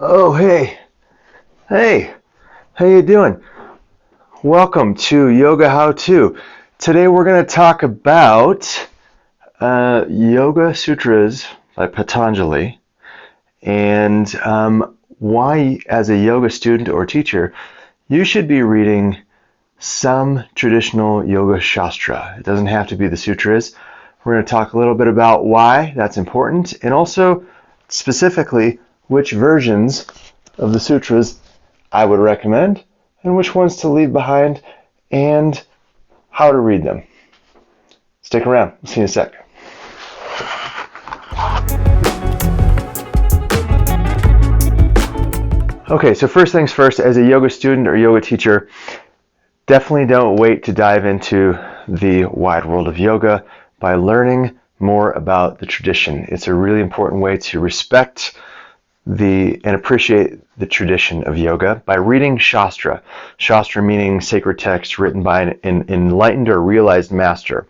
Oh, hey, how you doing? Welcome to Yoga How To. Today we're going to talk about Yoga Sutras by Patanjali and why, as a yoga student or teacher, you should be reading some traditional yoga shastra. It doesn't have to be the sutras. We're going to talk a little bit about why that's important and also specifically which versions of the sutras I would recommend and which ones to leave behind and how to read them. Stick around. See you in a sec. Okay, so first things first, as a yoga student or yoga teacher, definitely don't wait to dive into the wide world of yoga by learning more about the tradition. It's a really important way to respect and appreciate the tradition of yoga by reading shastra. Shastra meaning sacred text written by an enlightened or realized master.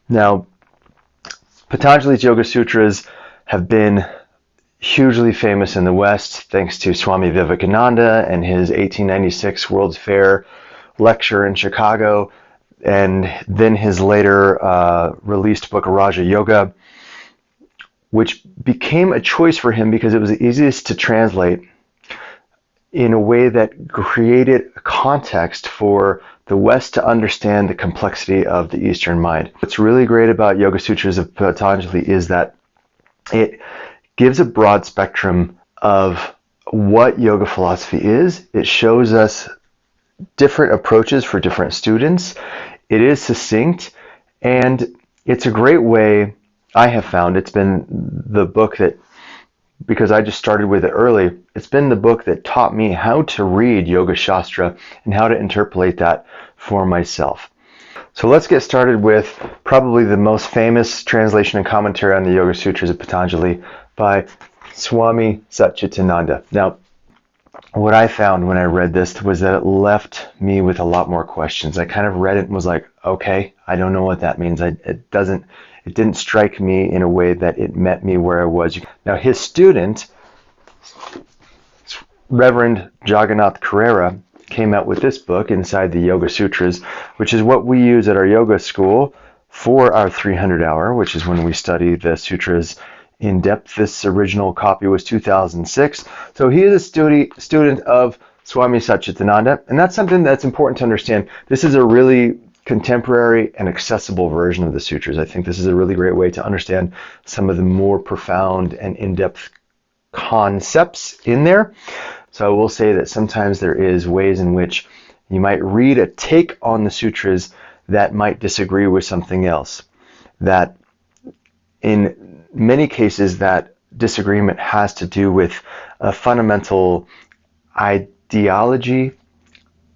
Now, Patanjali's Yoga Sutras have been hugely famous in the West thanks to Swami Vivekananda and his 1896 World's Fair lecture in Chicago, and then his later released book Raja Yoga, which became a choice for him because it was the easiest to translate in a way that created a context for the West to understand the complexity of the Eastern mind. What's really great about Yoga Sutras of Patanjali is that it gives a broad spectrum of what yoga philosophy is. It shows us different approaches for different students. It is succinct, and it's a great way, I have found, it's been the book that, because I just started with it early, it's been the book that taught me how to read Yoga Shastra and how to interpolate that for myself. So let's get started with probably the most famous translation and commentary on the Yoga Sutras of Patanjali by Swami Satchidananda. Now, what I found when I read this was that it left me with a lot more questions. I kind of read it and was like, okay, I don't know what that means. It didn't strike me in a way that it met me where I was. Now, his student, Reverend Jagannath Carrera, came out with this book inside the Yoga Sutras, which is what we use at our yoga school for our 300 hour, which is when we study the sutras in depth. This original copy was 2006. So he is a student of Swami Satchidananda, and that's something that's important to understand. This is a really contemporary and accessible version of the sutras. I think this is a really great way to understand some of the more profound and in-depth concepts in there. So I will say that sometimes there is ways in which you might read a take on the sutras that might disagree with something else. That in many cases that disagreement has to do with a fundamental ideology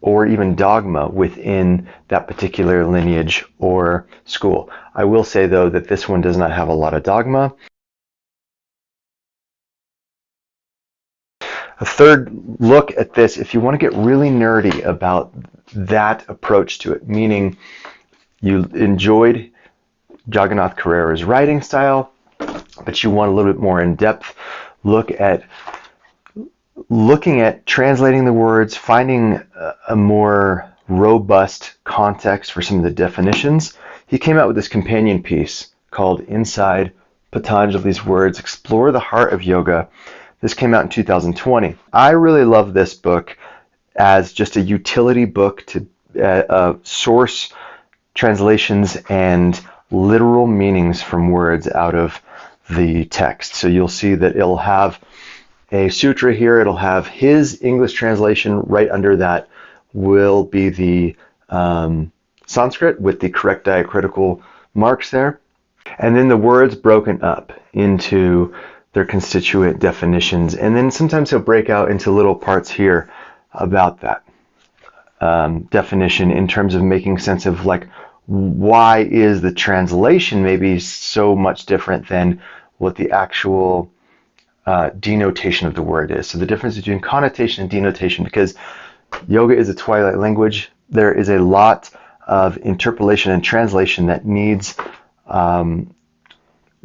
or even dogma within that particular lineage or school. I will say, though, that this one does not have a lot of dogma. A third look at this, if you want to get really nerdy about that approach to it, meaning you enjoyed Jagannath Carrera's writing style, but you want a little bit more in-depth looking at translating the words, finding a more robust context for some of the definitions. He came out with this companion piece called Inside Patanjali's Words, Explore the Heart of Yoga. This came out in 2020. I really love this book as just a utility book to source translations and literal meanings from words out of the text. So you'll see that it'll have a sutra here. It'll have his English translation. Right under that will be the Sanskrit with the correct diacritical marks there. And then the words broken up into their constituent definitions. And then sometimes he'll break out into little parts here about that definition in terms of making sense of like, why is the translation maybe so much different than what the actual denotation of the word is. So the difference between connotation and denotation, because yoga is a twilight language, there is a lot of interpolation and translation that needs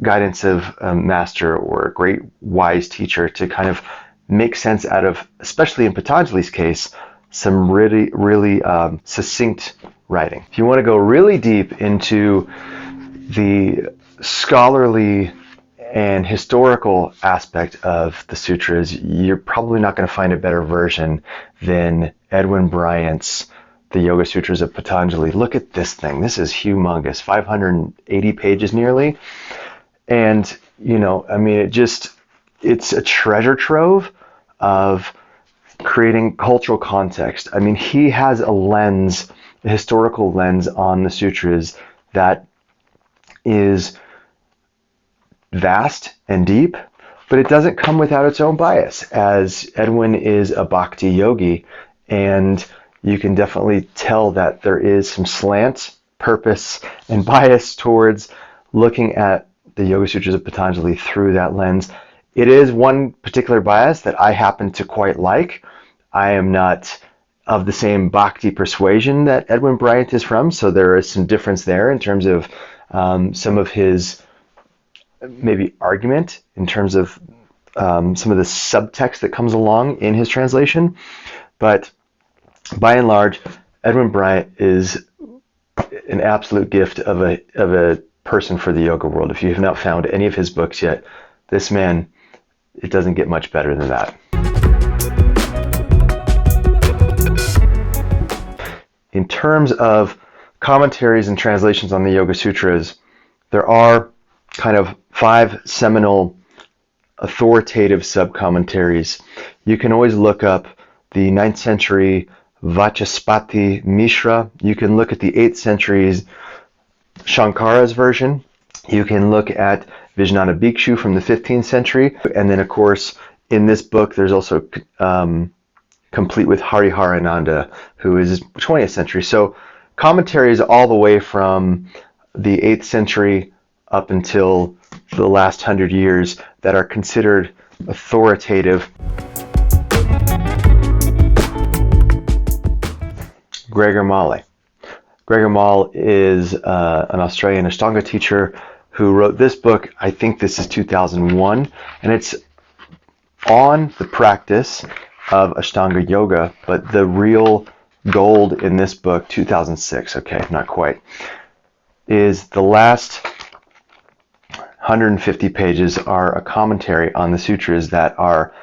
guidance of a master or a great wise teacher to kind of make sense out of, especially in Patanjali's case, some really succinct writing. If you want to go really deep into the scholarly and historical aspect of the sutras, you're probably not going to find a better version than Edwin Bryant's The Yoga Sutras of Patanjali. Look at this thing. This is humongous, 580 pages nearly. And, I mean, it's a treasure trove of creating cultural context. I mean, he has a historical lens on the sutras that is vast and deep, but it doesn't come without its own bias, as Edwin is a bhakti yogi, and you can definitely tell that there is some slant, purpose, and bias towards looking at the Yoga Sutras of Patanjali through that lens. It is one particular bias that I happen to quite like. I am not of the same bhakti persuasion that Edwin Bryant is from, so there is some difference there in terms of some of his maybe argument, in terms of some of the subtext that comes along in his translation. But by and large, Edwin Bryant is an absolute gift of a person for the yoga world. If you have not found any of his books yet, this man, it doesn't get much better than that. In terms of commentaries and translations on the Yoga Sutras, there are kind of 5 seminal authoritative sub-commentaries. You can always look up the 9th century Vachaspati Mishra. You can look at the 8th century's Shankara's version. You can look at Vijnana Bhikshu from the 15th century. And then, of course, in this book, there's also complete with Hariharananda, who is 20th century. So commentaries all the way from the 8th century up until the last 100 years that are considered authoritative. Gregor Male. Gregor Male is an Australian Ashtanga teacher who wrote this book. I think this is 2001, and it's on the practice of Ashtanga yoga, but the real gold in this book, 2006, okay, not quite, is the last 150 pages are a commentary on the sutras that are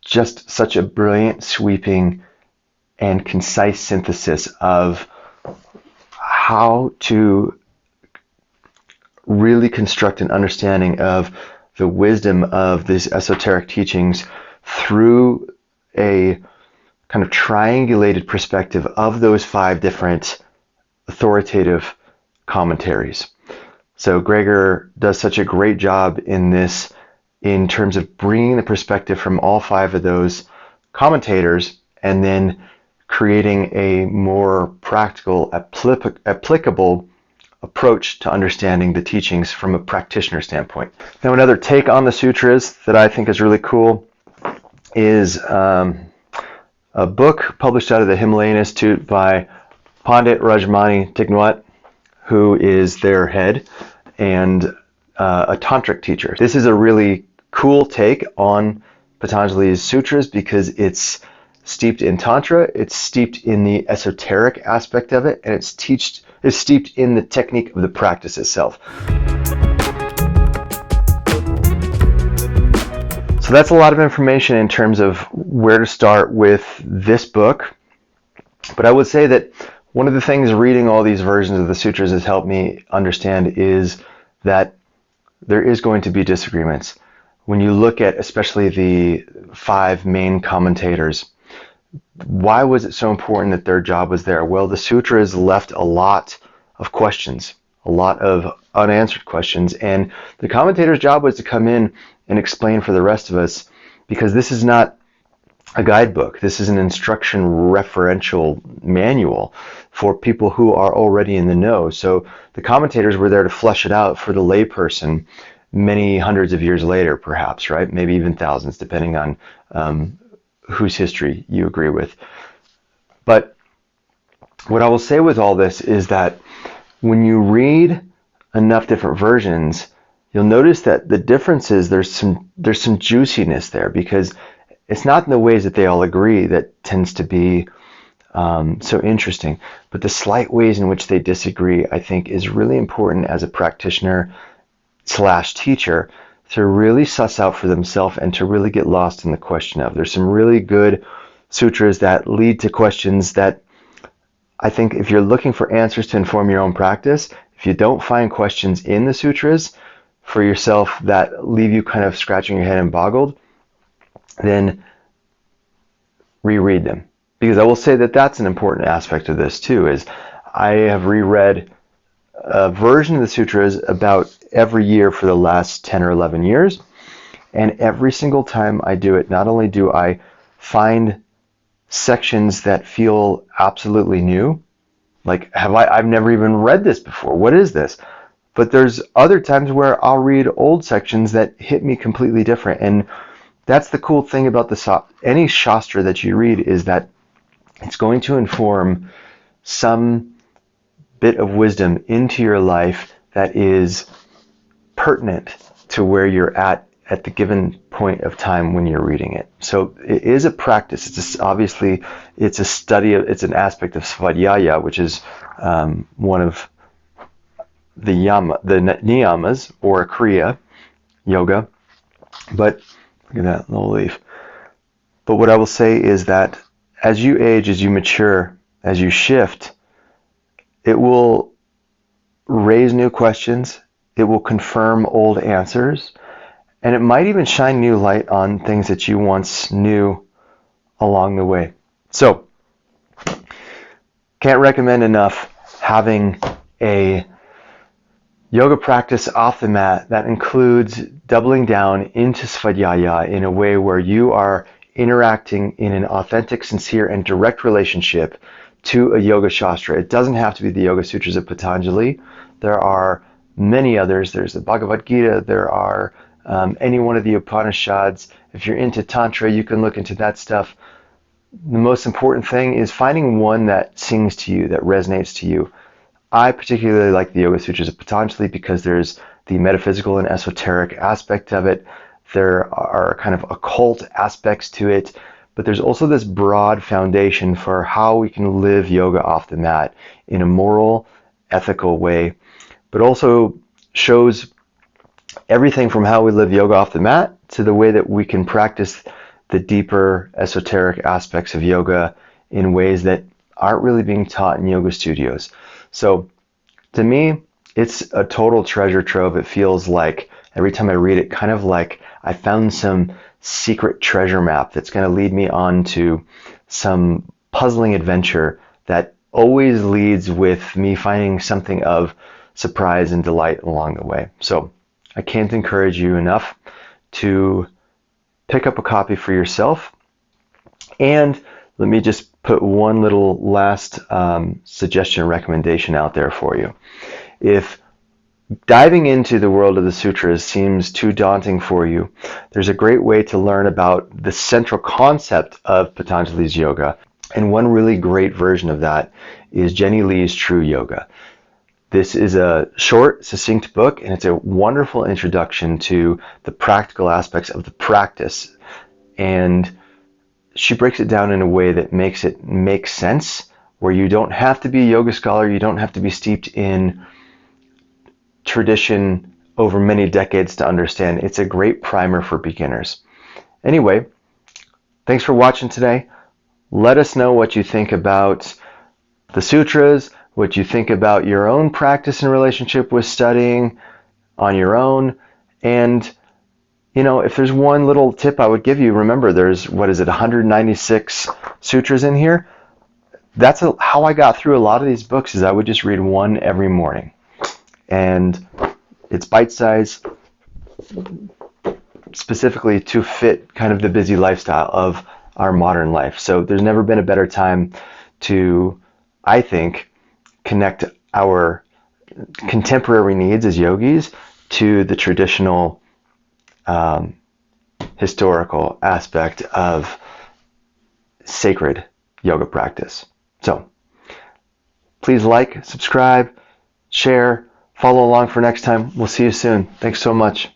just such a brilliant, sweeping, and concise synthesis of how to really construct an understanding of the wisdom of these esoteric teachings through a kind of triangulated perspective of those 5 different authoritative commentaries. So Gregor does such a great job in this in terms of bringing the perspective from all 5 of those commentators and then creating a more practical, applicable approach to understanding the teachings from a practitioner standpoint. Now, another take on the sutras that I think is really cool is a book published out of the Himalayan Institute by Pandit Rajmani Tignwat, who is their head and a tantric teacher. This is a really cool take on Patanjali's sutras because it's steeped in tantra, it's steeped in the esoteric aspect of it, and it's steeped in the technique of the practice itself. So that's a lot of information in terms of where to start with this book. But I would say that one of the things reading all these versions of the sutras has helped me understand is that there is going to be disagreements. When you look at especially the 5 main commentators, why was it so important that their job was there? Well, the sutras left a lot of questions, a lot of unanswered questions, and the commentator's job was to come in and explain for the rest of us, because this is not a guidebook. This is an instruction referential manual for people who are already in the know. So the commentators were there to flesh it out for the layperson many hundreds of years later, perhaps, right? Maybe even thousands, depending on whose history you agree with. But what I will say with all this is that when you read enough different versions, you'll notice that the differences, there's some juiciness there, because It's not in the ways that they all agree that tends to be so interesting, but the slight ways in which they disagree, I think, is really important as a practitioner / teacher to really suss out for themselves and to really get lost in the question of. There's some really good sutras that lead to questions that I think if you're looking for answers to inform your own practice, if you don't find questions in the sutras for yourself that leave you kind of scratching your head and boggled, then reread them. Because I will say that that's an important aspect of this too, is I have reread a version of the sutras about every year for the last 10 or 11 years. And every single time I do it, not only do I find sections that feel absolutely new, like I've never even read this before. What is this? But there's other times where I'll read old sections that hit me completely different. And that's the cool thing about any shastra that you read, is that it's going to inform some bit of wisdom into your life that is pertinent to where you're at the given point of time when you're reading it. So it is a practice. Obviously, it's a study. It's an aspect of svadhyaya, which is one of the niyamas or kriya yoga. But look at that little leaf. But what I will say is that as you age, as you mature, as you shift, it will raise new questions. It will confirm old answers. And it might even shine new light on things that you once knew along the way. So, can't recommend enough having a yoga practice off the mat that includes doubling down into svadhyaya in a way where you are interacting in an authentic, sincere, and direct relationship to a yoga shastra. It doesn't have to be the Yoga Sutras of Patanjali. There are many others. There's the Bhagavad Gita. There are any one of the Upanishads. If you're into Tantra, you can look into that stuff. The most important thing is finding one that sings to you, that resonates to you. I particularly like the Yoga Sutras of Patanjali because there's the metaphysical and esoteric aspect of it. There are kind of occult aspects to it, but there's also this broad foundation for how we can live yoga off the mat in a moral, ethical way, but also shows everything from how we live yoga off the mat to the way that we can practice the deeper esoteric aspects of yoga in ways that aren't really being taught in yoga studios. So to me, it's a total treasure trove. It feels like every time I read it, kind of like I found some secret treasure map that's going to lead me on to some puzzling adventure that always leads with me finding something of surprise and delight along the way. So I can't encourage you enough to pick up a copy for yourself. And let me just put one little last suggestion, recommendation out there for you. If diving into the world of the sutras seems too daunting for you, there's a great way to learn about the central concept of Patanjali's yoga. And one really great version of that is Jenny Lee's True Yoga. This is a short, succinct book, and it's a wonderful introduction to the practical aspects of the practice. And she breaks it down in a way that makes it make sense, where you don't have to be a yoga scholar, you don't have to be steeped in tradition over many decades to understand. It's a great primer for beginners. Anyway, thanks for watching today. Let us know what you think about the sutras, what you think about your own practice and relationship with studying on your own. And, you know, if there's one little tip I would give you, remember there's, 196 sutras in here? That's how I got through a lot of these books, is I would just read one every morning. And it's bite-sized, specifically to fit kind of the busy lifestyle of our modern life. So there's never been a better time to, I think, connect our contemporary needs as yogis to the traditional historical aspect of sacred yoga practice. So please like, subscribe, share, follow along for next time. We'll see you soon. Thanks so much.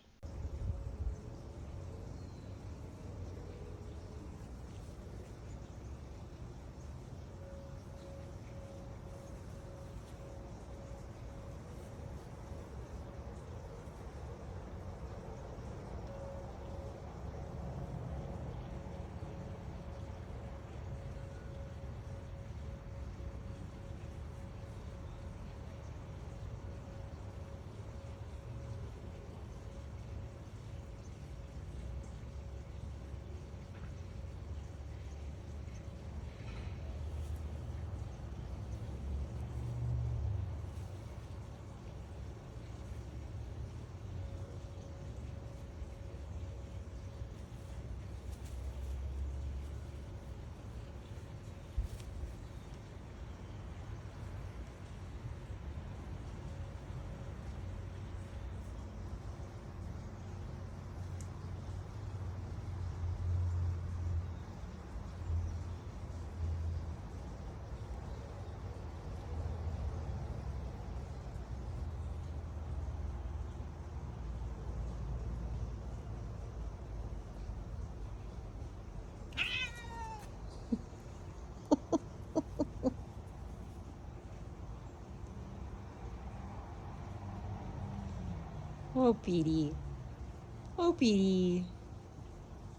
Oh, Petey. Oh, Petey.